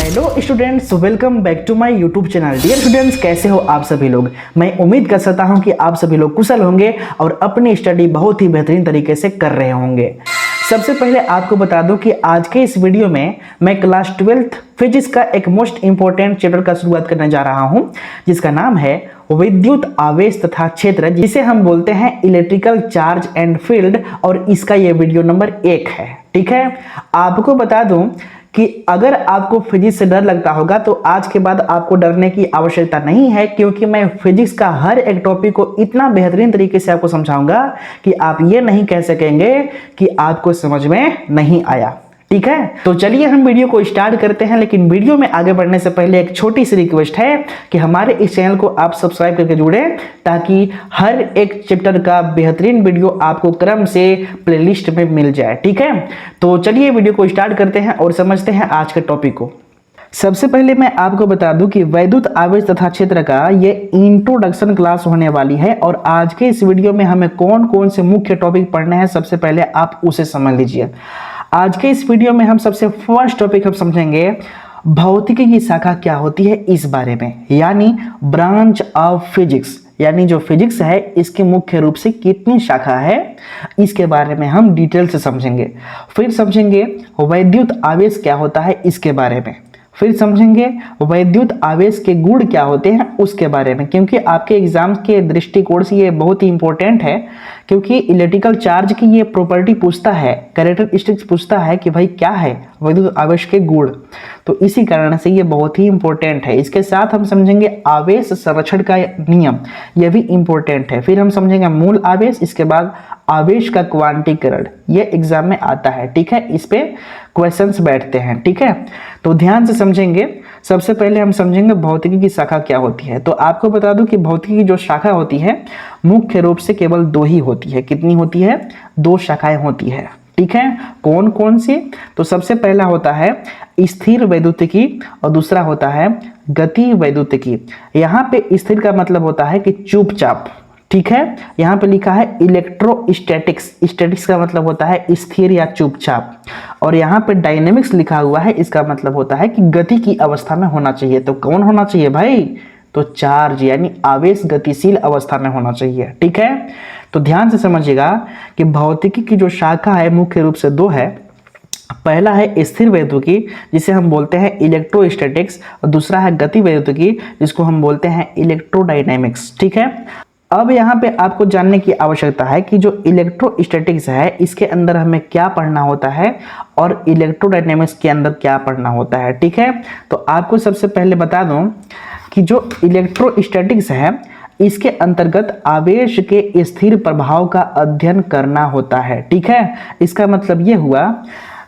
Hello students, welcome back to my YouTube channel. Dear students, कैसे हो आप सभी लोग। मैं उम्मीद कर सकता हूं कि आप सभी लोग कुशल होंगे और अपनी स्टडी बहुत ही बेहतरीन तरीके से कर रहे होंगे। सबसे पहले आपको बता दूं कि आज के इस वीडियो में मैं क्लास 12th फिजिक्स का एक मोस्ट इंपॉर्टेंट चैप्टर का शुरुआत करने जा रहा हूं, जिसका नाम है विद्युत आवेश तथा क्षेत्र, जिसे हम बोलते हैं इलेक्ट्रिकल चार्ज एंड फील्ड, और इसका ये वीडियो नंबर 1 है। ठीक है, आपको बता दूं कि अगर आपको फिजिक्स से डर लगता होगा तो आज के बाद आपको डरने की आवश्यकता नहीं है, क्योंकि मैं फिजिक्स का हर एक टॉपिक को इतना बेहतरीन तरीके से आपको समझाऊंगा कि आप ये नहीं कह सकेंगे कि आपको समझ में नहीं आया। ठीक है, तो चलिए हम वीडियो को स्टार्ट करते हैं। लेकिन वीडियो में आगे बढ़ने से पहले एक छोटी सी रिक्वेस्ट है कि हमारे इस चैनल को आप सब्सक्राइब करके जुड़े, ताकि हर एक चैप्टर का बेहतरीन वीडियो आपको क्रम से प्लेलिस्ट में मिल जाए। ठीक है, तो चलिए वीडियो को स्टार्ट करते हैं और समझते हैं आज के टॉपिक को। सबसे पहले मैं आपको बता दूं कि वैद्युत आवेश तथा क्षेत्र का ये इंट्रोडक्शन क्लास होने वाली है, और आज के इस वीडियो में हमें कौन कौन से मुख्य टॉपिक पढ़ने हैं सबसे पहले आप उसे समझ लीजिए। आज के इस वीडियो में हम सबसे फर्स्ट टॉपिक हम समझेंगे भौतिकी की शाखा क्या होती है इस बारे में, यानी ब्रांच ऑफ फिजिक्स, यानी जो फिजिक्स है इसके मुख्य रूप से कितनी शाखा है इसके बारे में हम डिटेल से समझेंगे। फिर समझेंगे वैद्युत आवेश क्या होता है इसके बारे में। फिर समझेंगे वैद्युत आवेश के गुण क्या होते हैं उसके बारे में, क्योंकि आपके एग्जाम के दृष्टिकोण से ये बहुत ही इंपॉर्टेंट है, क्योंकि इलेक्ट्रिकल चार्ज की ये प्रॉपर्टी पूछता है, कैरेक्टरिस्टिक्स पूछता है कि भाई क्या है वैद्युत आवेश के गुण, तो इसी कारण से ये बहुत ही इंपॉर्टेंट है। इसके साथ हम समझेंगे आवेश संरक्षण का नियम, यह भी इंपॉर्टेंट है। फिर हम समझेंगे मूल आवेश, इसके बाद आवेश का क्वांटीकरण, ये एग्जाम में आता है। ठीक है, इस पे क्वेश्चंस बैठते हैं। ठीक है, तो ध्यान से समझेंगे। सबसे पहले हम समझेंगे भौतिकी की शाखा क्या होती है। तो आपको बता दूं कि भौतिकी की जो शाखा होती है मुख्य रूप से केवल 2 ही होती है। कितनी होती है? 2 शाखाएं होती है। ठीक है, कौन कौन सी? तो सबसे पहला होता है स्थिर वैद्युतिकी और दूसरा होता है गति वैद्युतिकी। यहाँ पे स्थिर का मतलब होता है कि चुपचाप। ठीक है, यहाँ पे लिखा है इलेक्ट्रोस्टैटिक्स, स्टैटिक्स का मतलब होता है स्थिर या चुपचाप, और यहाँ पे डायनेमिक्स लिखा हुआ है, इसका मतलब होता है कि गति की अवस्था में होना चाहिए। तो कौन होना चाहिए भाई? तो चार्ज यानी आवेश गतिशील अवस्था में होना चाहिए। ठीक है, तो ध्यान से समझिएगा कि भौतिकी की जो शाखा है मुख्य रूप से 2 है। पहला है स्थिर वैद्युतिकी, जिसे हम बोलते हैं इलेक्ट्रोस्टैटिक्स, और दूसरा है गति वैद्युतिकी, जिसको हम बोलते हैं इलेक्ट्रोडायनेमिक्स। ठीक है, अब यहाँ पे आपको जानने की आवश्यकता है कि जो इलेक्ट्रोस्टैटिक्स है इसके अंदर हमें क्या पढ़ना होता है और इलेक्ट्रोडायनेमिक्स के अंदर क्या पढ़ना होता है। ठीक है, तो आपको सबसे पहले बता दूं कि जो इलेक्ट्रोस्टैटिक्स है इसके अंतर्गत आवेश के स्थिर प्रभाव का अध्ययन करना होता है। ठीक है, इसका मतलब ये हुआ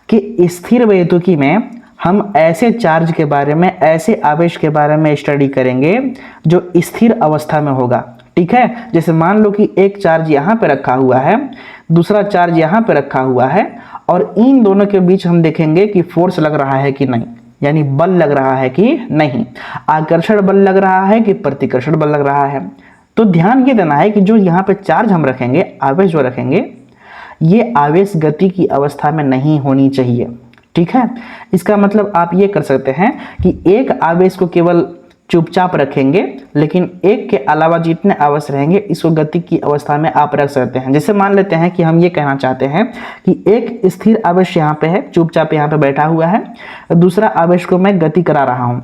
कि स्थिर वैद्युतिकी में हम ऐसे चार्ज के बारे में, ऐसे आवेश के बारे में स्टडी करेंगे जो स्थिर अवस्था में होगा। ठीक है, जैसे मान लो कि एक चार्ज यहाँ पे रखा हुआ है, दूसरा चार्ज यहाँ पे रखा हुआ है, और इन दोनों के बीच हम देखेंगे कि फोर्स लग रहा है कि नहीं, यानी बल लग रहा है कि नहीं, आकर्षण बल लग रहा है कि प्रतिकर्षण बल लग रहा है। तो ध्यान ये देना है कि जो यहाँ पे चार्ज हम रखेंगे, आवेश जो रखेंगे, ये आवेश गति की अवस्था में नहीं होनी चाहिए। ठीक है, इसका मतलब आप ये कर सकते हैं कि एक आवेश को केवल चुपचाप रखेंगे, लेकिन एक के अलावा जितने आवेश रहेंगे इसको गति की अवस्था में आप रख सकते हैं। जैसे मान लेते हैं कि हम ये कहना चाहते हैं कि एक स्थिर आवेश यहाँ पे है, चुपचाप यहाँ पे बैठा हुआ है, दूसरा आवेश को मैं गति करा रहा हूँ,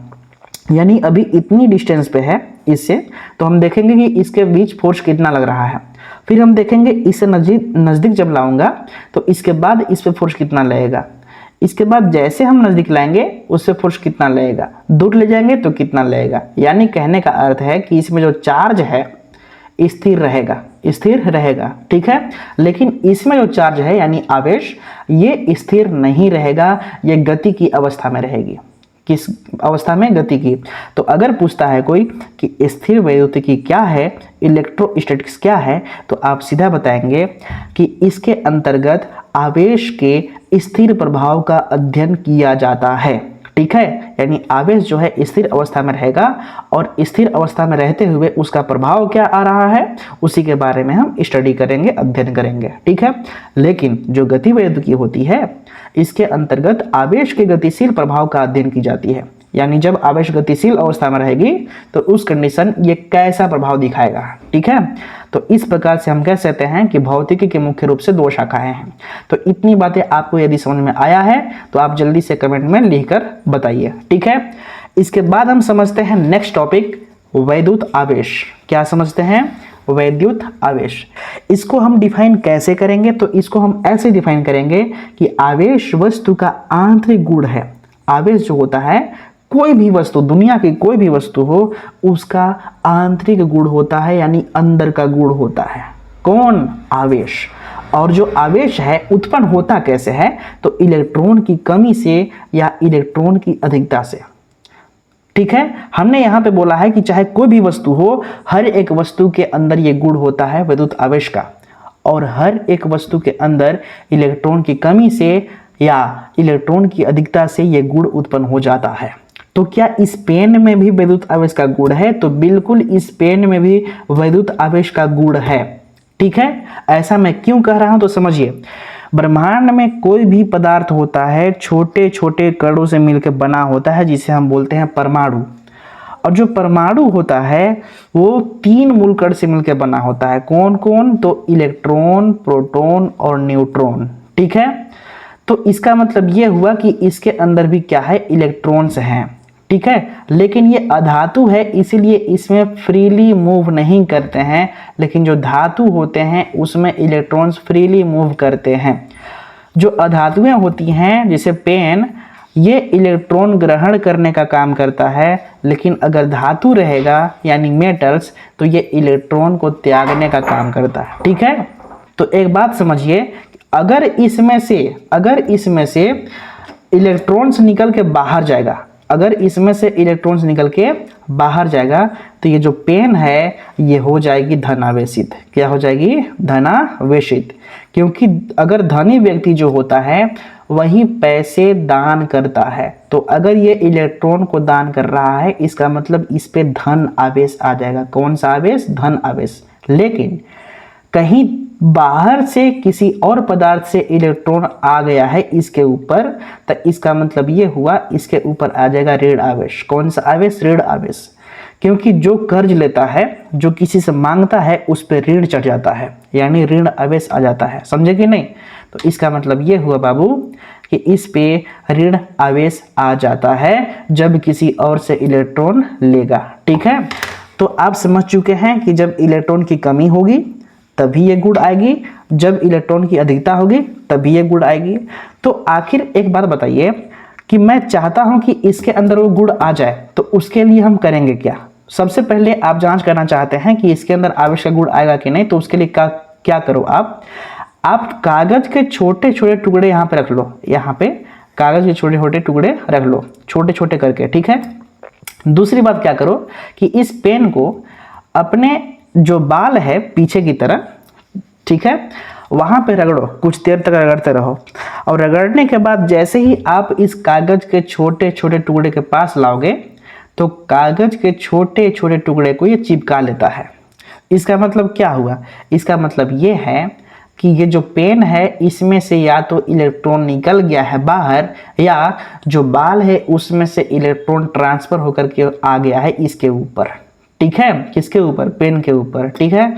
यानी अभी इतनी डिस्टेंस पे है इससे, तो हम देखेंगे कि इसके बीच फोर्स कितना लग रहा है। फिर हम देखेंगे इससे नजदीक जब लाऊंगा तो इसके बाद इस पे फोर्स कितना लगेगा, इसके बाद जैसे हम नजदीक लाएंगे उससे फोर्स कितना लगेगा, दूर ले जाएंगे तो कितना लगेगा। यानी कहने का अर्थ है कि इसमें जो चार्ज है स्थिर रहेगा, स्थिर रहेगा। ठीक है, लेकिन इसमें जो चार्ज है यानी आवेश, ये स्थिर नहीं रहेगा, ये गति की अवस्था में रहेगी। किस अवस्था में? गति की। तो अगर पूछता है कोई कि स्थिर वैद्युतिकी क्या है, इलेक्ट्रोस्टैटिक्स क्या है, तो आप सीधा बताएंगे कि इसके अंतर्गत आवेश के स्थिर प्रभाव का अध्ययन किया जाता है। ठीक है, यानी आवेश जो है स्थिर अवस्था में रहेगा, और स्थिर अवस्था में रहते हुए उसका प्रभाव क्या आ रहा है उसी के बारे में हम स्टडी करेंगे, अध्ययन करेंगे। ठीक है, लेकिन जो गति वैद्युतिकी होती है इसके अंतर्गत आवेश के गतिशील प्रभाव का अध्ययन की जाती है, यानी जब आवेश गतिशील अवस्था में रहेगी तो उस कंडीशन ये कैसा प्रभाव दिखाएगा। ठीक है, तो इस प्रकार से हम कह सकते हैं कि भौतिकी के मुख्य रूप से दो शाखाएं हैं। तो इतनी बातें आपको यदि समझ में आया है तो आप जल्दी से कमेंट में लिखकर बताइए। ठीक है, इसके बाद हम समझते हैं नेक्स्ट टॉपिक, वैद्युत आवेश। क्या समझते हैं? वैद्युत आवेश। इसको हम डिफाइन कैसे करेंगे? तो इसको हम ऐसे डिफाइन करेंगे कि आवेश वस्तु का आंतरिक गुण है। आवेश जो होता है, कोई भी वस्तु, दुनिया की कोई भी वस्तु हो, उसका आंतरिक गुण होता है, यानी अंदर का गुण होता है। कौन? आवेश। और जो आवेश है उत्पन्न होता कैसे है? तो इलेक्ट्रॉन की कमी से या इलेक्ट्रॉन की अधिकता से। ठीक है, हमने यहां पे बोला है कि चाहे कोई भी वस्तु हो, हर एक वस्तु के अंदर ये गुण होता है वैद्युत आवेश का, और हर एक वस्तु के अंदर इलेक्ट्रॉन की कमी से या इलेक्ट्रॉन की अधिकता से ये गुण उत्पन्न हो जाता है। तो क्या इस पेन में भी वैद्युत आवेश का गुण है? तो बिल्कुल इस पेन में भी वैद्युत आवेश का गुण है। ठीक है, ऐसा मैं क्यों कह रहा हूं तो समझिए। ब्रह्मांड में कोई भी पदार्थ होता है छोटे छोटे कणों से मिलकर बना होता है, जिसे हम बोलते हैं परमाणु। और जो परमाणु होता है वो 3 मूल कण से मिलकर बना होता है। कौन कौन? तो इलेक्ट्रॉन, प्रोटॉन और न्यूट्रॉन। ठीक है, तो इसका मतलब ये हुआ कि इसके अंदर भी क्या है? इलेक्ट्रॉन्स हैं। ठीक है, लेकिन ये अधातु है, इसीलिए इसमें फ्रीली मूव नहीं करते हैं, लेकिन जो धातु होते हैं उसमें इलेक्ट्रॉन्स फ्रीली मूव करते हैं। जो अधातुएं होती हैं जैसे पेन, ये इलेक्ट्रॉन ग्रहण करने का काम करता है, लेकिन अगर धातु रहेगा यानी मेटल्स, तो ये इलेक्ट्रॉन को त्यागने का काम करता है। ठीक है, तो एक बात समझिए, अगर इसमें से इलेक्ट्रॉन्स निकल के बाहर जाएगा, अगर इसमें से इलेक्ट्रॉन्स निकल के बाहर जाएगा तो ये जो पेन है ये हो जाएगी धनावेशित। क्या हो जाएगी? धनावेशित। क्योंकि अगर धनी व्यक्ति जो होता है वही पैसे दान करता है, तो अगर ये इलेक्ट्रॉन को दान कर रहा है इसका मतलब इस पे धन आवेश आ जाएगा। कौन सा आवेश? धन आवेश। लेकिन कहीं बाहर से किसी और पदार्थ से इलेक्ट्रॉन आ गया है इसके ऊपर, तो इसका मतलब ये हुआ इसके ऊपर आ जाएगा ऋण आवेश। कौन सा आवेश? ऋण आवेश। क्योंकि जो कर्ज लेता है, जो किसी से मांगता है, उस पर ऋण चढ़ जाता है, यानी ऋण आवेश आ जाता है। समझे कि नहीं? तो इसका मतलब ये हुआ बाबू कि इस पे ऋण आवेश आ जाता है जब किसी और से इलेक्ट्रॉन लेगा। ठीक है, तो आप समझ चुके हैं कि जब इलेक्ट्रॉन की कमी होगी तभी ये गुण आएगी, जब इलेक्ट्रॉन की अधिकता होगी तभी ये गुण आएगी। तो आखिर एक बात बताइए कि मैं चाहता हूं कि इसके अंदर वो गुण आ जाए, तो उसके लिए हम करेंगे क्या? सबसे पहले आप जांच करना चाहते हैं कि इसके अंदर आवेश का गुण आएगा कि नहीं, तो उसके लिए क्या करो आप कागज के छोटे छोटे टुकड़े यहाँ पे रख लो। यहाँ पे कागज के छोटे छोटे टुकड़े रख लो, छोटे छोटे करके। ठीक है, दूसरी बात क्या करो कि इस पेन को अपने जो बाल है पीछे की तरह, ठीक है, वहां पे रगड़ो, कुछ देर तक रगड़ते रहो। और रगड़ने के बाद जैसे ही आप इस कागज के छोटे छोटे टुकड़े के पास लाओगे तो कागज के छोटे छोटे टुकड़े को ये चिपका लेता है। इसका मतलब क्या हुआ? इसका मतलब ये है कि ये जो पेन है इसमें से या तो इलेक्ट्रॉन निकल गया है बाहर, या जो बाल है उसमें से इलेक्ट्रॉन ट्रांसफर होकर के आ गया है इसके ऊपर। ठीक है, किसके ऊपर? पेन के ऊपर। ठीक है,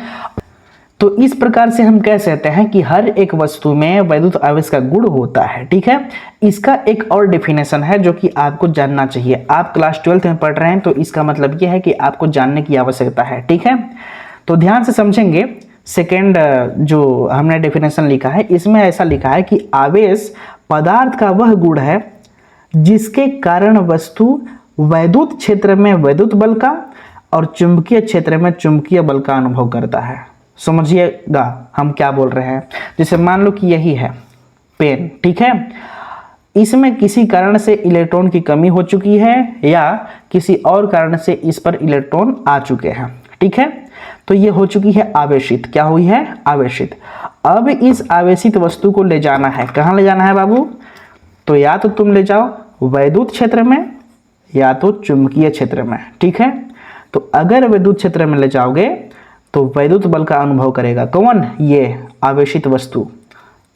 तो इस प्रकार से हम कह सकते हैं कि हर एक वस्तु में वैद्युत आवेश का गुण होता है। ठीक है, इसका एक और डेफिनेशन है जो कि आपको जानना चाहिए। आप क्लास 12th में पढ़ रहे हैं तो इसका मतलब यह है कि आपको जानने की आवश्यकता है। ठीक है, तो ध्यान से समझेंगे। सेकेंड जो हमने डेफिनेशन लिखा है इसमें ऐसा लिखा है कि आवेश पदार्थ का वह गुण है जिसके कारण वस्तु वैद्युत क्षेत्र में वैद्युत बल का और चुंबकीय क्षेत्र में चुंबकीय बल का अनुभव करता है। समझिएगा हम क्या बोल रहे हैं। जैसे मान लो कि यही है पेन। ठीक है, इसमें किसी कारण से इलेक्ट्रॉन की कमी हो चुकी है या किसी और कारण से इस पर इलेक्ट्रॉन आ चुके हैं। ठीक है, तो ये हो चुकी है आवेशित। क्या हुई है? आवेशित। अब इस आवेशित वस्तु को ले जाना है। कहाँ ले जाना है बाबू? तो या तो तुम ले जाओ वैद्युत क्षेत्र में या तो चुंबकीय क्षेत्र में। ठीक है, तो अगर विद्युत क्षेत्र में ले जाओगे तो वैद्युत बल का अनुभव करेगा। कौन? ये आवेशित वस्तु।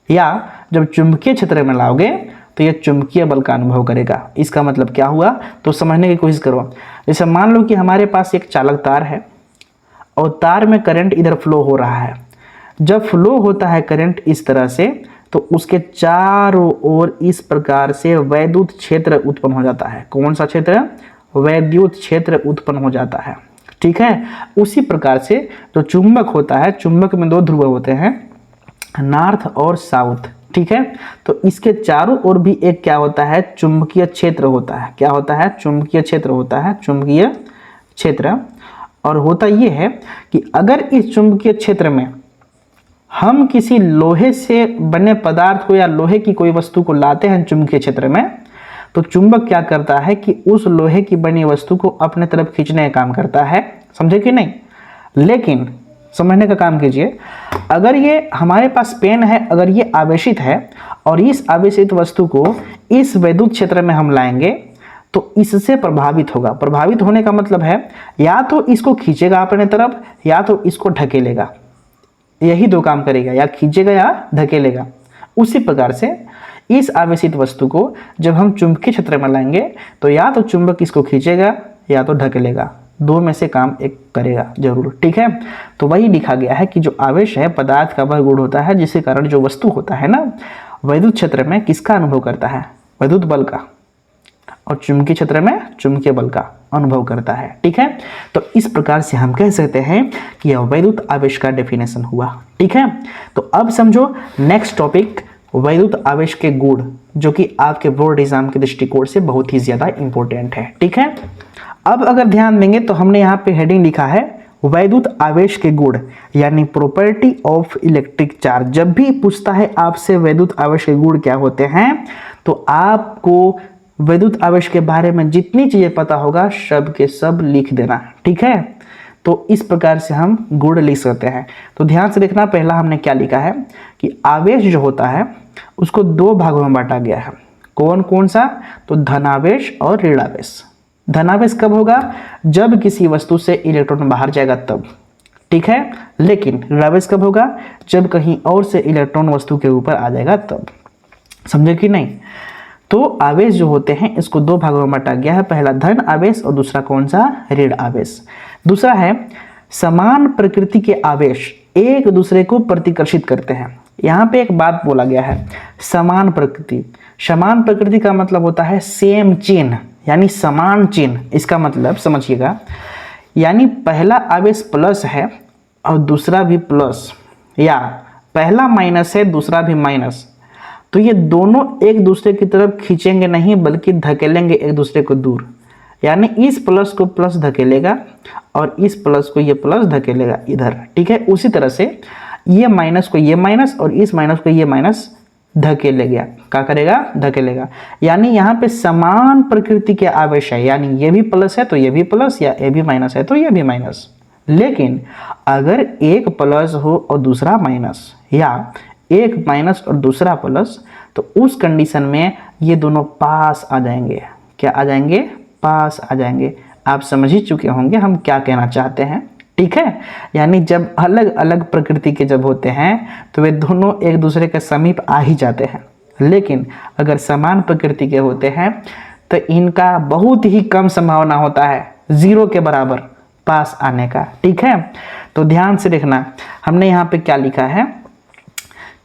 या जब चुंबकीय क्षेत्र में लाओगे तो यह चुंबकीय बल का अनुभव करेगा। इसका मतलब क्या हुआ, तो समझने की कोशिश करो। जैसे मान लो कि हमारे पास एक चालक तार है और तार में करंट इधर फ्लो हो रहा है। जब फ्लो होता है करंट इस तरह से, तो उसके चारों ओर इस प्रकार से वैद्युत क्षेत्र उत्पन्न हो जाता है। कौन सा क्षेत्र? वैद्युत क्षेत्र उत्पन्न हो जाता है। ठीक है, उसी प्रकार से जो चुंबक होता है, चुंबक में 2 ध्रुव होते हैं, नॉर्थ और साउथ। ठीक है, तो इसके चारों ओर भी एक क्या होता है, चुंबकीय क्षेत्र होता है। क्या होता है? चुंबकीय क्षेत्र होता है, चुंबकीय क्षेत्र। और होता यह है कि अगर इस चुंबकीय क्षेत्र में हम किसी लोहे से बने पदार्थ को या लोहे की कोई वस्तु को लाते हैं चुंबकीय क्षेत्र में, तो चुंबक क्या करता है कि उस लोहे की बनी वस्तु को अपने तरफ खींचने का काम करता है। समझे कि नहीं? लेकिन समझने का काम कीजिए, अगर ये हमारे पास पेन है, अगर ये आवेशित है और इस आवेशित वस्तु को इस वैद्युत क्षेत्र में हम लाएंगे, तो इससे प्रभावित होगा। प्रभावित होने का मतलब है या तो इसको खींचेगा अपने तरफ या तो इसको ढकेलेगा। यही 2 काम करेगा, या खींचेगा या धकेलेगा। उसी प्रकार से इस आवेशित वस्तु को जब हम चुंबकीय क्षेत्र में लाएंगे, तो या तो चुंबक इसको खींचेगा या तो ढकेलेगा। 2 में से काम एक करेगा जरूर। ठीक है, तो वही लिखा गया है कि जो आवेश है पदार्थ का वह गुण होता है जिसके कारण जो वस्तु होता है ना, वैद्युत क्षेत्र में किसका अनुभव करता है? वैद्युत बल का। और चुंबकीय क्षेत्र में चुंबकीय बल का अनुभव करता है। ठीक है, तो इस प्रकार से हम कह सकते हैं कि यह वैद्युत आवेश का डेफिनेशन हुआ। ठीक है, तो अब समझो नेक्स्ट टॉपिक, वैद्युत आवेश के गुण, जो कि आपके बोर्ड एग्जाम के दृष्टिकोण से बहुत ही ज्यादा इंपॉर्टेंट है। ठीक है, अब अगर ध्यान देंगे तो हमने यहाँ पे हेडिंग लिखा है वैद्युत आवेश के गुण, यानी प्रॉपर्टी ऑफ इलेक्ट्रिक चार्ज। जब भी पूछता है आपसे वैद्युत आवेश के गुण क्या होते हैं, तो आपको वैद्युत आवेश के बारे में जितनी चीजें पता होगा सब के सब लिख देना। ठीक है, तो इस प्रकार से हम गुण लिख सकते हैं। तो ध्यान से देखना, पहला हमने क्या लिखा है कि आवेश जो होता है उसको 2 भागों में बांटा गया है। कौन कौन सा? तो धनावेश और ऋणावेश। धनावेश कब होगा? जब किसी वस्तु से इलेक्ट्रॉन बाहर जाएगा तब। ठीक है, लेकिन ऋणावेश कब होगा? जब कहीं और से इलेक्ट्रॉन वस्तु के ऊपर आ जाएगा तब। समझे कि नहीं? तो आवेश जो होते हैं इसको 2 भागों में बांटा गया है। पहला धन आवेश और दूसरा कौन सा? ऋण आवेश। दूसरा है समान प्रकृति के आवेश एक दूसरे को प्रतिकर्षित करते हैं। यहाँ पे एक बात बोला गया है, समान प्रकृति। समान प्रकृति का मतलब होता है सेम चिन्ह, यानी समान चिन्ह। इसका मतलब समझिएगा, यानी पहला आवेश प्लस है और दूसरा भी प्लस, या पहला माइनस है दूसरा भी माइनस, तो ये दोनों एक दूसरे की तरफ खींचेंगे नहीं बल्कि धकेलेंगे एक दूसरे को दूर। यानी इस प्लस को प्लस धकेलेगा और इस प्लस को ये प्लस धकेलेगा इधर। ठीक है, उसी तरह से ये माइनस को ये माइनस और इस माइनस को ये माइनस धकेलेगा। क्या करेगा? धकेलेगा। यानी यहाँ पे समान प्रकृति के आवेश है, यानी ये भी प्लस है तो ये भी प्लस, या ये भी माइनस है तो ये भी माइनस। लेकिन अगर एक प्लस हो और दूसरा माइनस, या एक माइनस और दूसरा प्लस, तो उस कंडीशन में ये दोनों पास आ जाएंगे। क्या आ जाएंगे? पास आ जाएंगे। आप समझ ही चुके होंगे हम क्या कहना चाहते हैं। ठीक है, यानी जब अलग अलग प्रकृति के जब होते हैं तो वे दोनों एक दूसरे के समीप आ ही जाते हैं, लेकिन अगर समान प्रकृति के होते हैं तो इनका बहुत ही कम संभावना होता है, 0 के बराबर पास आने का। ठीक है, तो ध्यान से देखना, हमने यहाँ पे क्या लिखा है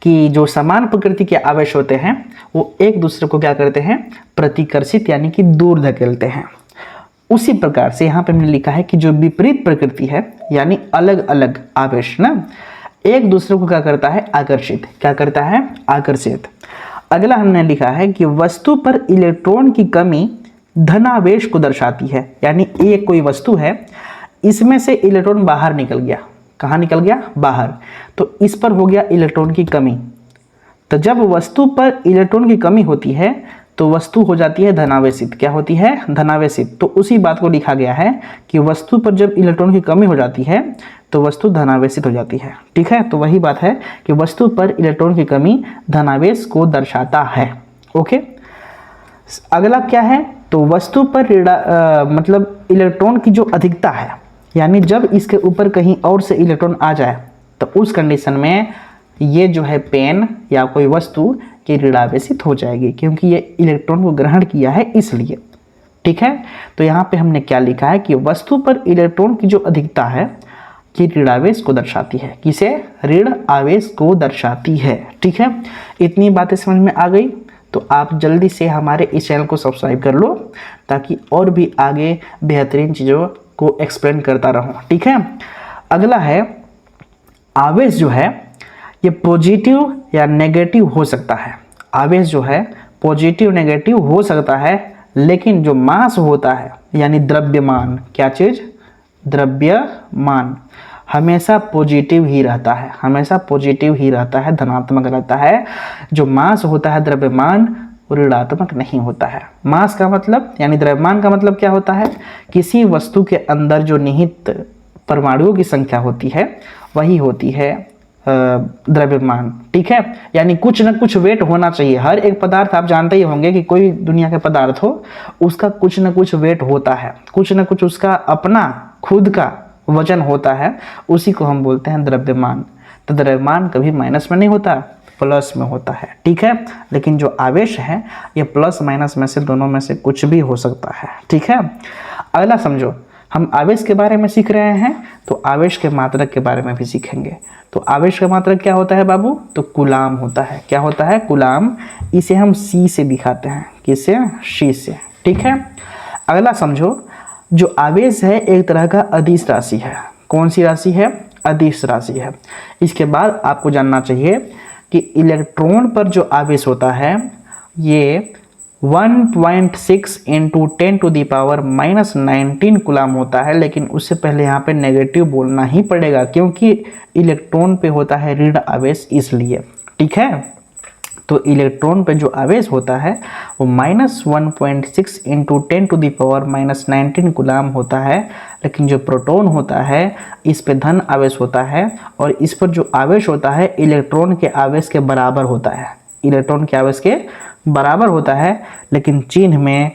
कि जो समान प्रकृति के आवेश होते हैं वो एक दूसरे को क्या करते हैं? प्रतिकर्षित, यानी कि दूर धकेलते हैं। उसी प्रकार से यहाँ पे हमने लिखा है कि जो विपरीत प्रकृति है, यानी अलग अलग आवेश ना, एक दूसरे को क्या करता है? आकर्षित। क्या करता है? आकर्षित। अगला हमने लिखा है कि वस्तु पर इलेक्ट्रॉन की कमी धनावेश को दर्शाती है। यानी एक कोई वस्तु है, इसमें से इलेक्ट्रॉन बाहर निकल गया। कहाँ निकल गया? बाहर। तो इस पर हो गया इलेक्ट्रॉन की कमी। तो जब वस्तु पर इलेक्ट्रॉन की कमी होती है तो वस्तु हो जाती है धनावेशित। क्या होती है? धनावेशित। तो उसी बात को लिखा गया है कि वस्तु पर जब इलेक्ट्रॉन की कमी हो जाती है तो वस्तु धनावेशित हो जाती है। ठीक है, तो वही बात है कि वस्तु पर इलेक्ट्रॉन की कमी धनावेश को दर्शाता है। ओके, अगला क्या है? तो वस्तु पर मतलब इलेक्ट्रॉन की जो अधिकता है, यानी जब इसके ऊपर कहीं और से इलेक्ट्रॉन आ जाए तो उस कंडीशन में ये जो है पेन या कोई वस्तु कि ऋणावेशित हो जाएगी, क्योंकि ये इलेक्ट्रॉन को ग्रहण किया है इसलिए। ठीक है, तो यहाँ पे हमने क्या लिखा है कि वस्तु पर इलेक्ट्रॉन की जो अधिकता है ये ऋण आवेश को दर्शाती है। किसे? ऋण आवेश को दर्शाती है। ठीक है, इतनी बातें समझ में आ गई तो आप जल्दी से हमारे इस चैनल को सब्सक्राइब कर लो, ताकि और भी आगे बेहतरीन चीज़ों को एक्सप्लेन करता रहूं। ठीक है, अगला है आवेश जो है ये पॉजिटिव या नेगेटिव हो सकता है। आवेश जो है पॉजिटिव नेगेटिव हो सकता है, लेकिन जो मास होता है यानी द्रव्यमान, क्या चीज? द्रव्यमान हमेशा पॉजिटिव ही रहता है, हमेशा पॉजिटिव ही रहता है, धनात्मक रहता है। जो मास होता है द्रव्यमान ऋणात्मक नहीं होता है। मास का मतलब यानी द्रव्यमान का मतलब क्या होता है? किसी वस्तु के अंदर जो निहित परमाणुओं की संख्या होती है वही होती है द्रव्यमान। ठीक है, यानी कुछ न कुछ वेट होना चाहिए। हर एक पदार्थ आप जानते ही होंगे कि कोई दुनिया के पदार्थ हो उसका कुछ न कुछ वेट होता है, कुछ न कुछ उसका अपना खुद का वजन होता है, उसी को हम बोलते हैं द्रव्यमान। तो द्रव्यमान कभी माइनस में नहीं होता, प्लस में होता है। ठीक है, लेकिन जो आवेश है ये प्लस माइनस में से दोनों में से कुछ भी हो सकता है। ठीक है, अगला समझो, हम आवेश के बारे में सीख रहे हैं तो आवेश के मात्रक के बारे में भी सीखेंगे। तो आवेश का मात्रक क्या होता है बाबू? तो कूलाम होता है। क्या होता है? कूलाम। इसे हम सी से दिखाते हैं। किससे? सी से। ठीक है, अगला समझो, जो आवेश है एक तरह का अदिश राशि है। कौन सी राशि है? अदिश राशि है। इसके बाद आपको जानना चाहिए कि इलेक्ट्रॉन पर जो आवेश होता है ये 1.6 इंटू 10⁻⁻19 कूलाम होता है। लेकिन उससे पहले यहाँ पे नेगेटिव बोलना ही पड़ेगा, क्योंकि इलेक्ट्रॉन पे होता है ऋण आवेश इसलिए। ठीक है, तो इलेक्ट्रॉन पे जो आवेश होता है वो -1.6 इंटू 10⁻⁻19 कूलाम होता है। लेकिन जो प्रोटॉन होता है इस पे धन आवेश होता है, और इस पर जो आवेश होता है इलेक्ट्रॉन के आवेश के बराबर होता है। इलेक्ट्रॉन के आवेश के बराबर होता है, लेकिन चिन्ह में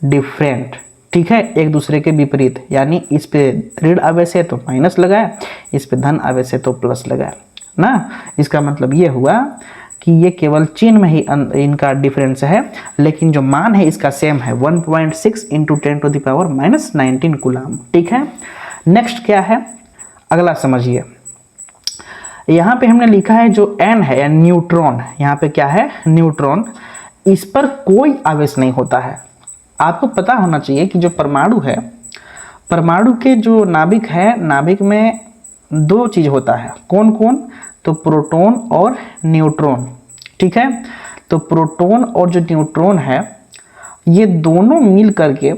डिफरेंट। ठीक है, एक दूसरे के विपरीत, यानी इस पे ऋण आवेश है तो माइनस लगाए, इस पे धन आवेश है तो प्लस लगाए ना। इसका मतलब ये हुआ कि ये केवल चिन्ह में ही इनका डिफरेंस है, लेकिन जो मान है इसका सेम है, 1.6 इंटू 10⁻⁻19 कूलाम। ठीक है, नेक्स्ट क्या है? अगला समझिए, यहाँ पे हमने लिखा है जो N है या न्यूट्रॉन, यहाँ पे क्या है? न्यूट्रॉन। इस पर कोई आवेश नहीं होता है। आपको पता होना चाहिए कि जो परमाणु है, परमाणु के जो नाभिक है, नाभिक में दो चीज होता है। कौन कौन? तो प्रोटॉन और न्यूट्रॉन। ठीक है, तो प्रोटॉन और जो न्यूट्रॉन है ये दोनों मिल करके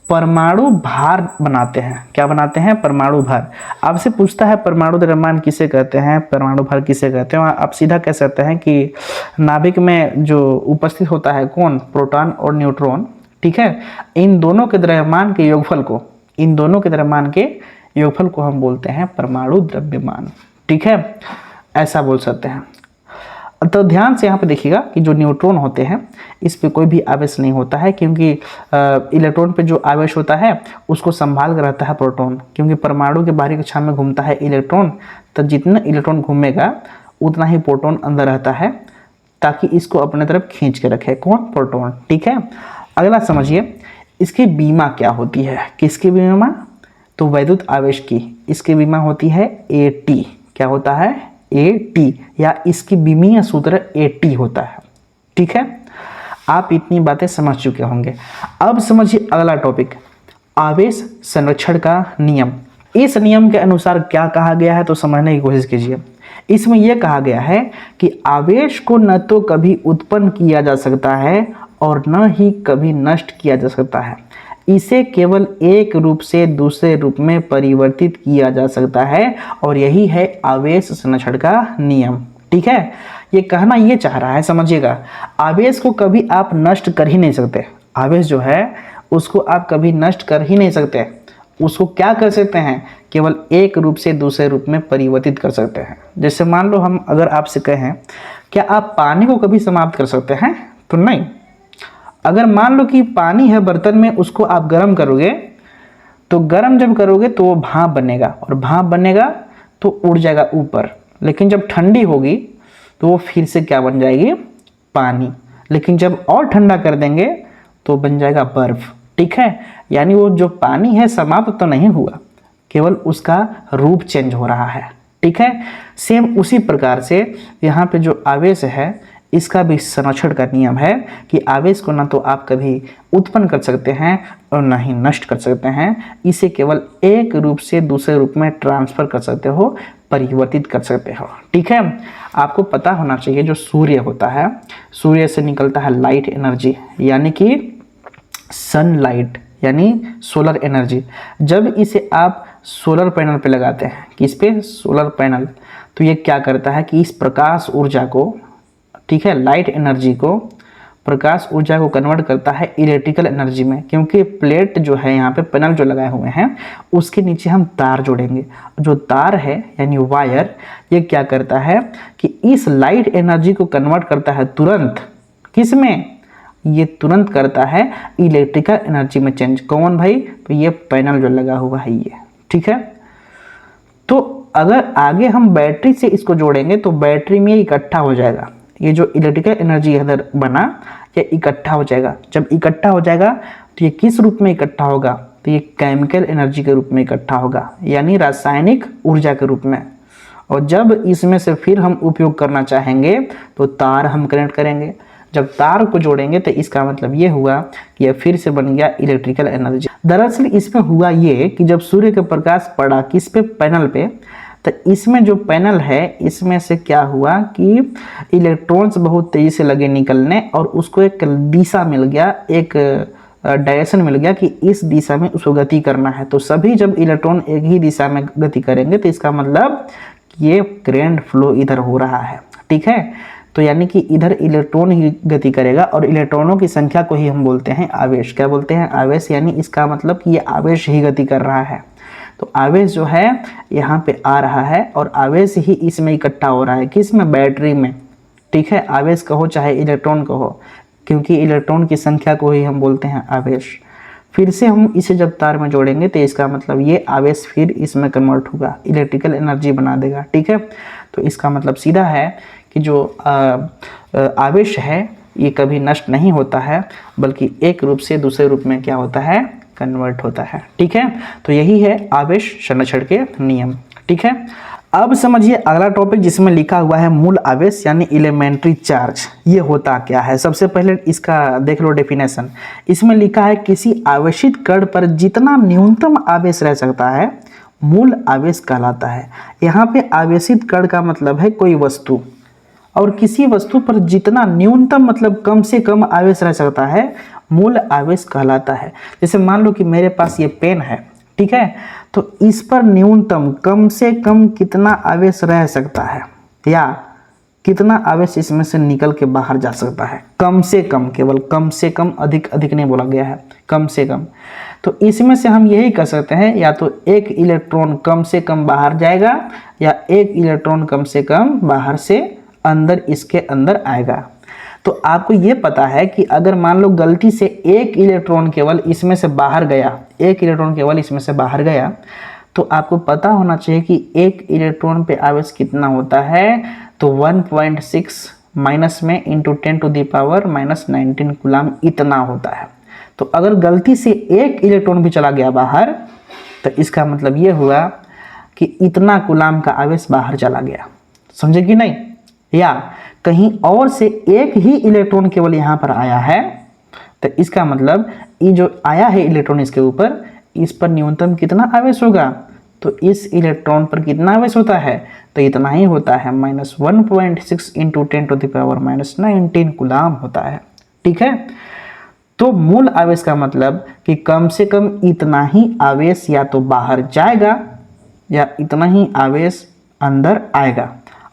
परमाणु भार बनाते हैं। क्या बनाते हैं? परमाणु भार। आपसे पूछता है परमाणु द्रव्यमान किसे कहते हैं, परमाणु भार किसे कहते हैं, आप सीधा कह सकते हैं कि नाभिक में जो उपस्थित होता है कौन? प्रोटॉन और न्यूट्रॉन। ठीक है, इन दोनों के द्रव्यमान के योगफल को, इन दोनों के द्रव्यमान के योगफल को हम बोलते हैं परमाणु द्रव्यमान। ठीक है, ऐसा बोल सकते हैं। तो ध्यान से यहाँ पे देखिएगा कि जो न्यूट्रॉन होते हैं इस पे कोई भी आवेश नहीं होता है, क्योंकि इलेक्ट्रॉन पे जो आवेश होता है उसको संभाल कर रहता है प्रोटॉन। क्योंकि परमाणु के बाहरी कक्षा में घूमता है इलेक्ट्रॉन, तो जितना इलेक्ट्रॉन घूमेगा उतना ही प्रोटॉन अंदर रहता है, ताकि इसको अपने तरफ खींच के रखे। कौन? प्रोटॉन। ठीक है, अगला समझिए, इसकी बीमा क्या होती है? किसकी बीमा? तो वैद्युत आवेश की। इसकी बीमा होती है AT। क्या होता है? AT, या इसकी बीमीय सूत्र AT होता है। ठीक है, आप इतनी बातें समझ चुके होंगे। अब समझिए अगला टॉपिक, आवेश संरक्षण का नियम। इस नियम के अनुसार क्या कहा गया है तो समझने की कोशिश कीजिए। इसमें यह कहा गया है कि आवेश को न तो कभी उत्पन्न किया जा सकता है और न ही कभी नष्ट किया जा सकता है। इसे केवल एक रूप से दूसरे रूप में परिवर्तित किया जा सकता है, और यही है आवेश संरक्षण का नियम। ठीक है, ये कहना ये चाह रहा है, समझिएगा, आवेश को कभी आप नष्ट कर ही नहीं सकते। आवेश जो है उसको आप कभी नष्ट कर ही नहीं सकते। उसको क्या कर सकते हैं? केवल एक रूप से दूसरे रूप में परिवर्तित कर सकते हैं। जैसे मान लो हम अगर आपसे कहें क्या आप पानी को कभी समाप्त कर सकते हैं? तो नहीं। अगर मान लो कि पानी है बर्तन में, उसको आप गर्म करोगे तो गर्म जब करोगे तो वो भाप बनेगा, और भाप बनेगा तो उड़ जाएगा ऊपर। लेकिन जब ठंडी होगी तो वो फिर से क्या बन जाएगी, पानी। लेकिन जब और ठंडा कर देंगे तो बन जाएगा बर्फ, ठीक है। यानी वो जो पानी है समाप्त तो नहीं हुआ, केवल उसका रूप चेंज हो रहा है, ठीक है। सेम उसी प्रकार से यहाँ पे जो आवेश है इसका भी संरक्षण का नियम है कि आवेश को ना तो आप कभी उत्पन्न कर सकते हैं और ना ही नष्ट कर सकते हैं। इसे केवल एक रूप से दूसरे रूप में ट्रांसफर कर सकते हो, परिवर्तित कर सकते हो, ठीक है। आपको पता होना चाहिए जो सूर्य होता है, सूर्य से निकलता है लाइट एनर्जी, यानी कि सनलाइट, यानी सोलर एनर्जी। जब इसे आप सोलर पैनल पे लगाते हैं, किस पे, सोलर पैनल, तो ये क्या करता है कि इस प्रकाश ऊर्जा को, ठीक है, लाइट एनर्जी को, प्रकाश ऊर्जा को कन्वर्ट करता है इलेक्ट्रिकल एनर्जी में। क्योंकि प्लेट जो है यहाँ पे पैनल जो लगाए हुए हैं उसके नीचे हम तार जोड़ेंगे, जो तार है यानी वायर, ये क्या करता है कि इस लाइट एनर्जी को कन्वर्ट करता है तुरंत, किस में, ये तुरंत करता है इलेक्ट्रिकल एनर्जी में चेंज। कौन भाई, तो ये पैनल जो लगा हुआ है ये, ठीक है। तो अगर आगे हम बैटरी से इसको जोड़ेंगे तो बैटरी में इकट्ठा हो जाएगा, ये जो इलेक्ट्रिकल एनर्जी इधर बना ये इकट्ठा हो जाएगा। जब इकट्ठा हो जाएगा तो ये किस रूप में इकट्ठा होगा, तो ये केमिकल एनर्जी के रूप में इकट्ठा होगा, यानी रासायनिक ऊर्जा के रूप में। और जब इसमें से फिर हम उपयोग करना चाहेंगे तो तार हम कनेक्ट करेंगे। जब तार को जोड़ेंगे तो इसका मतलब ये हुआ कि यह फिर से बन गया इलेक्ट्रिकल एनर्जी। दरअसल इसमें हुआ ये कि जब सूर्य का प्रकाश पड़ा किस पे, पैनल पे, तो इसमें जो पैनल है इसमें से क्या हुआ कि इलेक्ट्रॉन्स बहुत तेजी से लगे निकलने और उसको एक दिशा मिल गया, एक डायरेक्शन मिल गया कि इस दिशा में उसको गति करना है। तो सभी जब इलेक्ट्रॉन एक ही दिशा में गति करेंगे तो इसका मतलब ये करंट फ्लो इधर हो रहा है, ठीक है। तो यानी कि इधर इलेक्ट्रॉन ही गति करेगा और इलेक्ट्रॉनों की संख्या को ही हम बोलते हैं आवेश। क्या बोलते हैं, आवेश। यानी इसका मतलब कि ये आवेश ही गति कर रहा है। तो आवेश जो है यहाँ पे आ रहा है और आवेश ही इसमें इकट्ठा हो रहा है, किस में, बैटरी में, ठीक है। आवेश कहो चाहे इलेक्ट्रॉन कहो, क्योंकि इलेक्ट्रॉन की संख्या को ही हम बोलते हैं आवेश। फिर से हम इसे जब तार में जोड़ेंगे तो इसका मतलब ये आवेश फिर इसमें कन्वर्ट होगा, इलेक्ट्रिकल एनर्जी बना देगा, ठीक है। तो इसका मतलब सीधा है कि जो आवेश है ये कभी नष्ट नहीं होता है, बल्कि एक रूप से दूसरे रूप में क्या होता है, कन्वर्ट होता है, ठीक है। तो यही है आवेश संरक्षण के नियम, ठीक है। अब समझिए अगला टॉपिक जिसमें लिखा हुआ है मूल आवेश यानी एलिमेंट्री चार्ज। ये होता क्या है, सबसे पहले इसका देख लो डेफिनेशन। इसमें लिखा है किसी आवेशित कण पर जितना न्यूनतम आवेश रह सकता है मूल आवेश कहलाता है। यहाँ पे आवेशित कण का मतलब है कोई वस्तु, और किसी वस्तु पर जितना न्यूनतम मतलब कम से कम आवेश रह सकता है मूल आवेश कहलाता है। जैसे मान लो कि मेरे पास ये पेन है, ठीक है, तो इस पर न्यूनतम कम से कम कितना आवेश रह सकता है या कितना आवेश इसमें से निकल के बाहर जा सकता है, कम से कम, केवल कम से कम, अधिक अधिक नहीं बोला गया है, कम से कम। तो इसमें से हम यही कह सकते हैं या तो एक इलेक्ट्रॉन कम से कम बाहर जाएगा या एक इलेक्ट्रॉन कम से कम बाहर से अंदर इसके अंदर आएगा। तो आपको ये पता है कि अगर मान लो गलती से एक इलेक्ट्रॉन केवल इसमें से बाहर गया, एक इलेक्ट्रॉन केवल इसमें से बाहर गया, तो आपको पता होना चाहिए कि एक इलेक्ट्रॉन पे आवेश कितना होता है, तो 1.6 माइनस में इंटू 10⁻⁻19 कूलम इतना होता है। तो अगर गलती से एक इलेक्ट्रॉन भी चला गया बाहर तो इसका मतलब ये हुआ कि इतना कूलम का आवेश बाहर चला गया, समझे कि नहीं। या कहीं और से एक ही इलेक्ट्रॉन केवल यहाँ पर आया है तो इसका मतलब ये जो आया है इलेक्ट्रॉन इसके ऊपर, इस पर न्यूनतम कितना आवेश होगा, तो इस इलेक्ट्रॉन पर कितना आवेश होता है, तो इतना ही होता है, -1.6 इंटू 10⁻⁻19 कूलम होता है, ठीक है। तो मूल आवेश का मतलब कि कम से कम इतना ही आवेश या तो बाहर जाएगा या इतना ही आवेश अंदर आएगा,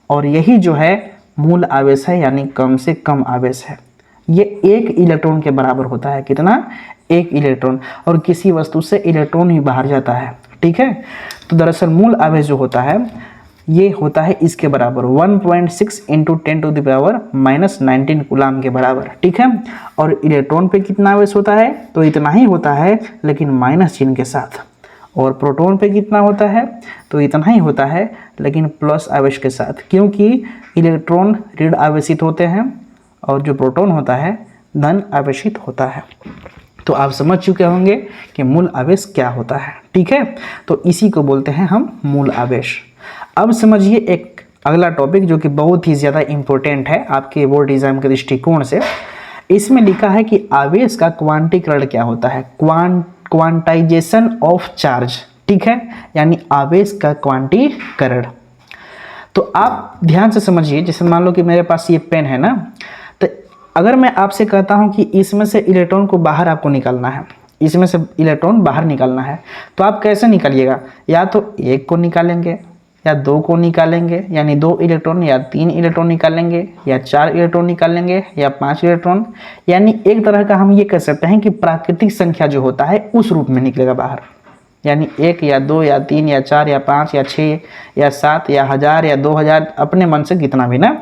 और यही जो है मूल आवेश है, यानी कम से कम आवेश है। ये एक इलेक्ट्रॉन के बराबर होता है, कितना, एक इलेक्ट्रॉन, और किसी वस्तु से इलेक्ट्रॉन ही बाहर जाता है, ठीक है। तो दरअसल मूल आवेश जो होता है ये होता है इसके बराबर 1.6 इंटू 10⁻⁻19 कूलम के बराबर, ठीक है। और इलेक्ट्रॉन पे कितना आवेश होता है, तो इतना ही होता है लेकिन माइनस चिन्ह के साथ। और प्रोटॉन पे कितना होता है, तो इतना ही होता है, लेकिन प्लस आवेश के साथ, क्योंकि इलेक्ट्रॉन ऋण आवेशित होते हैं और जो प्रोटॉन होता है धन आवेशित होता है। तो आप समझ चुके होंगे कि मूल आवेश क्या होता है। ठीक है, तो इसी को बोलते हैं हम मूल आवेश। अब समझिए एक अगला टॉपिक जो कि बहुत ही ज़्यादा इम्पोर्टेंट है आपके बोर्ड एग्जाम के दृष्टिकोण से। इसमें लिखा है कि आवेश का क्वांटीकरण क्या होता है, क्वांटाइजेशन ऑफ चार्ज। ठीक है, यानी आवेश का क्वांटीकरण। तो आप ध्यान से समझिए, जैसे मान लो कि मेरे पास ये पेन है ना, तो अगर मैं आपसे कहता हूं कि इसमें से इलेक्ट्रॉन को बाहर आपको निकालना है, इसमें से इलेक्ट्रॉन बाहर निकालना है, तो आप कैसे निकालिएगा, या तो एक को निकालेंगे या दो को निकालेंगे, यानी 2 इलेक्ट्रॉन या 3 इलेक्ट्रॉन निकालेंगे, या 4 इलेक्ट्रॉन निकालेंगे, या 5 इलेक्ट्रॉन। यानी एक तरह का हम ये कह सकते हैं कि प्राकृतिक संख्या जो होता है उस रूप में निकलेगा बाहर, यानी 1 या 2 या 3 या 4 या 5 या 6 या 7 या 1000 या 2000, अपने मन से कितना भी ना।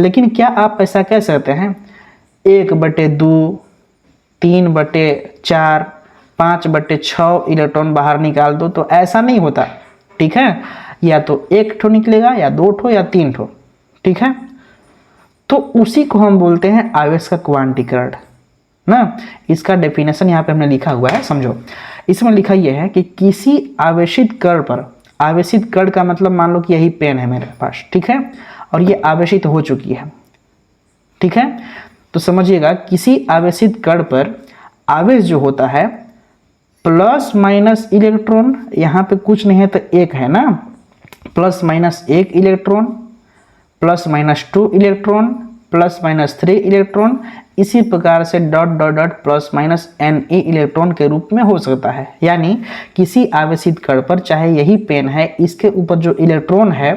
लेकिन क्या आप ऐसा कह सकते हैं 1/2, 3/4, 5/6 इलेक्ट्रॉन बाहर निकाल दो, तो ऐसा नहीं होता। ठीक है, या तो 1 ठो निकलेगा, या 2 ठो, या 3 ठो। ठीक है, तो उसी को हम बोलते हैं आवेश का क्वांटीकरण ना। इसका डेफिनेशन यहाँ पे हमने लिखा हुआ है, समझो। इसमें लिखा यह है कि किसी आवेशित कण पर, आवेशित कण का मतलब मान लो कि यही पेन है मेरे पास, ठीक है, और ये आवेशित हो चुकी है। ठीक है, तो समझिएगा किसी आवेशित कण पर आवेश जो होता है प्लस माइनस इलेक्ट्रॉन, यहाँ पे कुछ नहीं है तो 1 है ना, plus minus 1 electron, plus minus 2 electron, plus minus 3 electron, इसी प्रकार से dot dot dot plus minus Ne electron के रूप में हो सकता है। यानी किसी आवेशित कण पर, चाहे यही पेन है, इसके ऊपर जो इलेक्ट्रॉन है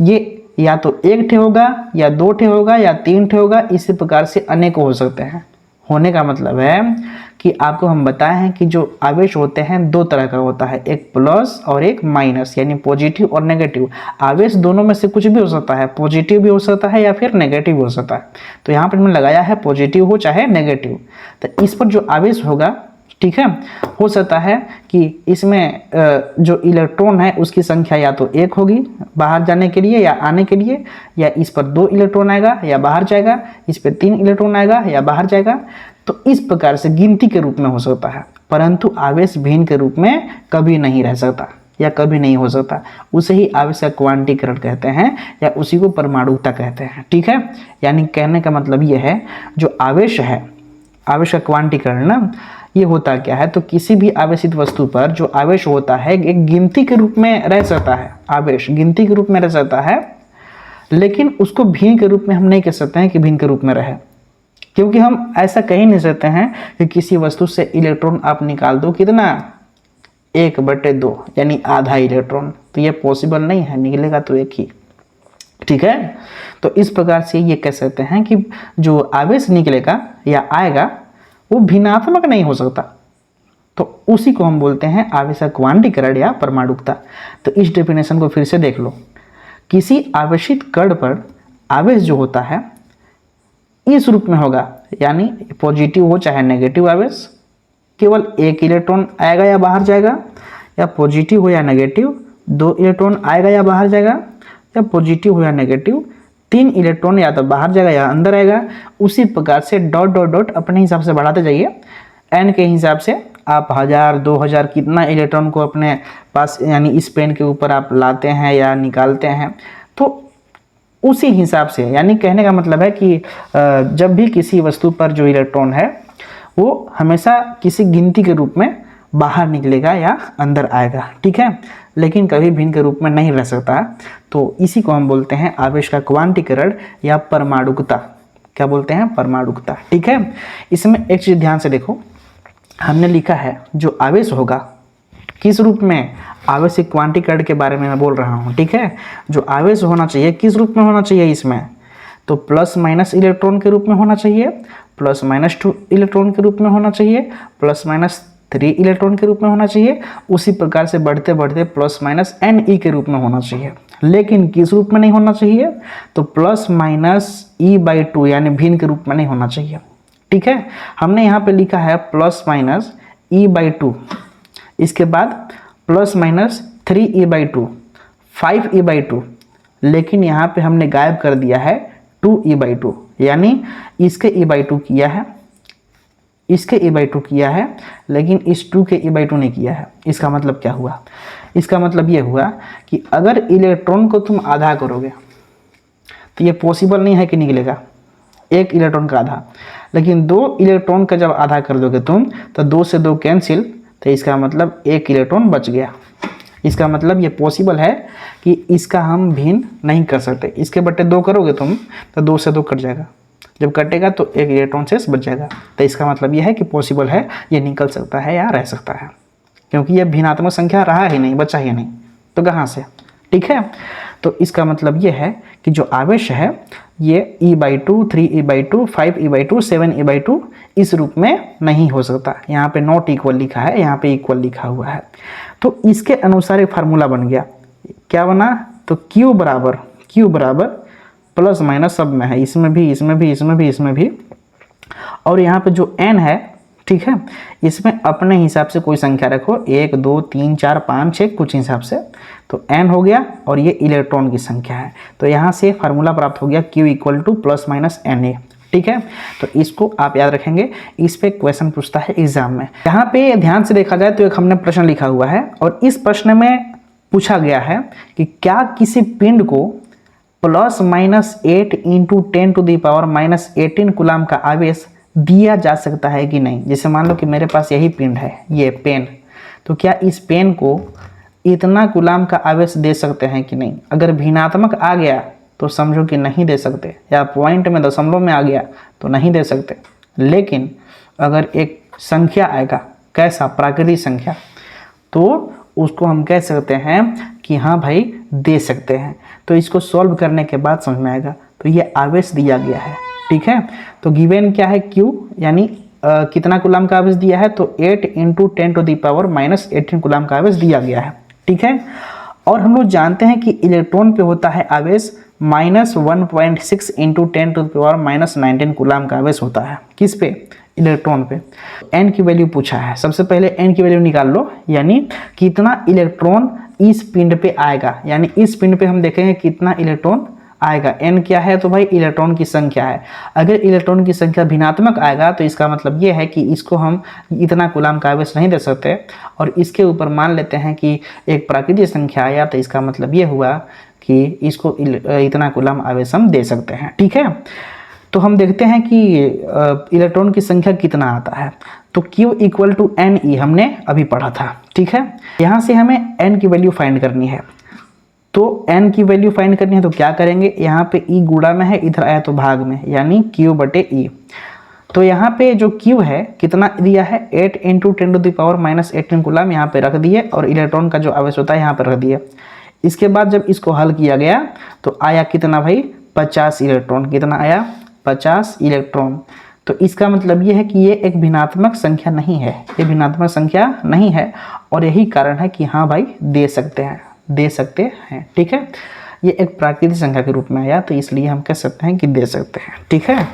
ये या तो 1 ठे होगा, या 2 ठे होगा, या 3 ठे होगा, इसी प्रकार से अनेकों हो सकते हैं। होने का मतलब है कि आपको हम बताए हैं कि जो आवेश होते हैं 2 तरह का होता है, एक प्लस और एक माइनस, यानी पॉजिटिव और नेगेटिव। आवेश दोनों में से कुछ भी हो सकता है, पॉजिटिव भी हो सकता है या फिर नेगेटिव भी हो सकता है। तो यहाँ पर मैंने लगाया है पॉजिटिव हो चाहे नेगेटिव। तो इस पर जो आवेश होगा, ठीक है, हो सकता है कि इसमें जो इलेक्ट्रॉन है उसकी संख्या या तो 1 होगी बाहर जाने के लिए या आने के लिए, या इस पर 2 इलेक्ट्रॉन आएगा या बाहर जाएगा, इस पर 3 इलेक्ट्रॉन आएगा या बाहर जाएगा। तो इस प्रकार से गिनती के रूप में हो सकता है, परंतु आवेश भिन्न के रूप में कभी नहीं रह सकता या कभी नहीं हो सकता। उसे ही आवेश का क्वांटीकरण कहते हैं, या उसी को परमाणुकता कहते हैं। ठीक है, यानी कहने का मतलब ये है जो आवेश है, आवेश का क्वांटीकरण ना, ये होता क्या है, तो किसी भी आवेशित वस्तु पर जो आवेश होता है एक गिनती के रूप में रह सकता है, आवेश गिनती के रूप में रह सकता है, लेकिन उसको भिन्न के रूप में हम नहीं कह सकते हैं कि भिन्न के रूप में रहे, क्योंकि हम ऐसा कह ही नहीं सकते हैं कि किसी वस्तु से इलेक्ट्रॉन आप निकाल दो कितना, 1/2, यानी आधा इलेक्ट्रॉन, तो ये पॉसिबल नहीं है, निकलेगा तो 1 ही। ठीक है, तो इस प्रकार से ये कह सकते हैं कि जो आवेश निकलेगा या आएगा वो भिन्नात्मक नहीं हो सकता, तो उसी को हम बोलते हैं आवेश का क्वांटीकरण या परमाणुकता। तो इस डेफिनेशन को फिर से देख लो, किसी आवेशित कण पर आवेश जो होता है इस रूप में होगा, यानी पॉजिटिव हो चाहे नेगेटिव आवेश, केवल 1 इलेक्ट्रॉन आएगा या बाहर जाएगा, या पॉजिटिव हो या नेगेटिव 2 इलेक्ट्रॉन आएगा या बाहर जाएगा, या पॉजिटिव हो या नेगेटिव 3 इलेक्ट्रॉन या तो बाहर जाएगा या अंदर आएगा। उसी प्रकार से डॉट डॉट डॉट अपने हिसाब से बढ़ाते जाइए, n के हिसाब से आप 1000 2000 कितना इलेक्ट्रॉन को अपने पास, यानी इस पेन के ऊपर आप लाते हैं या निकालते हैं, तो उसी हिसाब से, यानी कहने का मतलब है कि जब भी किसी वस्तु पर जो इलेक्ट्रॉन है वो हमेशा किसी गिनती के रूप में बाहर निकलेगा या अंदर आएगा। ठीक है, लेकिन कभी भिन्न के रूप में नहीं रह सकता। तो इसी को हम बोलते हैं आवेश का क्वांटीकरण या परमाणुकता। क्या बोलते हैं, परमाणुकता। ठीक है, इसमें एक चीज ध्यान से देखो, हमने लिखा है जो आवेश होगा किस रूप में, आवेश के क्वांटीकरण के बारे में मैं बोल रहा हूँ। ठीक है, जो आवेश होना चाहिए किस रूप में होना चाहिए इसमें, तो प्लस माइनस इलेक्ट्रॉन के रूप में होना चाहिए, प्लस माइनस 2 इलेक्ट्रॉन के रूप में होना चाहिए, प्लस माइनस 3 इलेक्ट्रॉन के रूप में होना चाहिए, उसी प्रकार से बढ़ते बढ़ते प्लस माइनस Ne के रूप में होना चाहिए। लेकिन किस रूप में नहीं होना चाहिए, तो प्लस माइनस E/2 यानी भिन्न के रूप में नहीं होना चाहिए। ठीक है, हमने यहाँ पे लिखा है प्लस माइनस E/2, इसके बाद प्लस माइनस 3e/2, 5e/2, लेकिन यहाँ पे हमने गायब कर दिया है 2e/2, यानी इसके e/2 किया है, इसके e/2 किया है, लेकिन इस 2 के e/2 नहीं किया है। इसका मतलब क्या हुआ? इसका मतलब ये हुआ कि अगर इलेक्ट्रॉन को तुम आधा करोगे तो ये पॉसिबल नहीं है कि निकलेगा एक इलेक्ट्रॉन का आधा, लेकिन 2 इलेक्ट्रॉन का जब आधा कर दोगे तुम तो 2 से 2 कैंसिल, तो इसका मतलब 1 इलेक्ट्रॉन बच गया। इसका मतलब ये पॉसिबल है कि इसका हम भिन्न नहीं कर सकते। इसके बट्टे 2 करोगे तुम तो 2 से 2 कट जाएगा, जब कटेगा तो 1 इलेक्ट्रॉन शेष बच जाएगा। तो इसका मतलब यह है कि पॉसिबल है, ये निकल सकता है या रह सकता है, क्योंकि ये भिन्नात्मक संख्या रहा ही नहीं, बचा ही नहीं, तो कहाँ से? ठीक है, तो इसका मतलब ये है कि जो आवेश है ये e/2, 3e/2, 5e/2, 7e/2 इस रूप में नहीं हो सकता। यहाँ पे नॉट इक्वल लिखा है, यहाँ पे इक्वल लिखा हुआ है। तो इसके अनुसार एक फार्मूला बन गया। क्या बना? तो Q बराबर प्लस माइनस सब में है, इसमें भी, इसमें भी, इसमें भी, इसमें भी, और यहाँ पे जो n है, ठीक है, इसमें अपने हिसाब से कोई संख्या रखो, 1 2 3 4 5 6 कुछ हिसाब से, तो n हो गया और ये इलेक्ट्रॉन की संख्या है। तो यहाँ से फार्मूला प्राप्त हो गया Q = +-Na। ठीक है, तो इसको आप याद रखेंगे, इस पे क्वेश्चन पूछता है एग्जाम में। यहाँ पे ध्यान से देखा जाए तो एक हमने प्रश्न लिखा हुआ है और इस प्रश्न में पूछा गया है कि क्या किसी पिंड को +-8 × 10⁻−18 कूलम का आवेश दिया जा सकता है कि नहीं। जैसे मान लो कि मेरे पास यही पिंड है, ये पेन, तो क्या इस पेन को इतना कूलम का आवेश दे सकते हैं कि नहीं। अगर भिन्नात्मक आ गया तो समझो कि नहीं दे सकते, या पॉइंट में दशमलव में आ गया तो नहीं दे सकते। लेकिन अगर एक संख्या आएगा, कैसा? प्राकृतिक संख्या, तो उसको हम कह सकते हैं कि हाँ भाई दे सकते हैं। तो इसको सॉल्व करने के बाद समझ में आएगा। तो ये आवेश दिया गया है, ठीक है। तो गिवन क्या है? Q, यानी कितना कूलम का आवेश दिया है? तो 8 × 10⁻−18 कूलम का आवेश दिया गया है, ठीक है। और हम लोग जानते हैं कि इलेक्ट्रॉन पे होता है आवेश -1.6 × 10⁻−19 कूलम का आवेश होता है। किस पे? इलेक्ट्रॉन पे। n की वैल्यू पूछा है, सबसे पहले n की वैल्यू निकाल लो, यानी कितना इलेक्ट्रॉन इस पिंड पे आएगा, यानी इस पिंड पे हम देखेंगे कितना इलेक्ट्रॉन आएगा। n क्या है? तो भाई इलेक्ट्रॉन की संख्या है। अगर इलेक्ट्रॉन की संख्या भिन्नात्मक आएगा तो इसका मतलब ये है कि इसको हम इतना कूलम का आवेश नहीं दे सकते, और इसके ऊपर मान लेते हैं कि एक प्राकृतिक संख्या आया, तो इसका मतलब ये हुआ कि इसको इतना कूलम आवेश हम दे सकते हैं, ठीक है। तो हम देखते हैं कि इलेक्ट्रॉन की संख्या कितना आता है। तो Q = Ne हमने अभी पढ़ा था, ठीक है। यहाँ से हमें n की वैल्यू फाइंड करनी है। तो n की वैल्यू फाइंड करनी है तो क्या करेंगे? यहाँ पे e गुणा में है, इधर आया तो भाग में, यानी Q/E। तो यहाँ पे जो Q है कितना दिया है? 8 × 10⁻−18 कूलम यहाँ पे रख दिए, और इलेक्ट्रॉन का जो आवेश होता है यहाँ पर रख दिए। इसके बाद जब इसको हल किया गया तो आया कितना भाई? 50 इलेक्ट्रॉन। कितना आया? 50 इलेक्ट्रॉन। तो इसका मतलब ये है कि ये एक भिन्नात्मक संख्या नहीं है, ये भिन्नात्मक संख्या नहीं है, और यही कारण है कि हाँ भाई दे सकते हैं, ठीक है। ये एक प्राकृतिक संख्या के रूप में आया, तो इसलिए हम कह सकते हैं कि दे सकते हैं, ठीक है।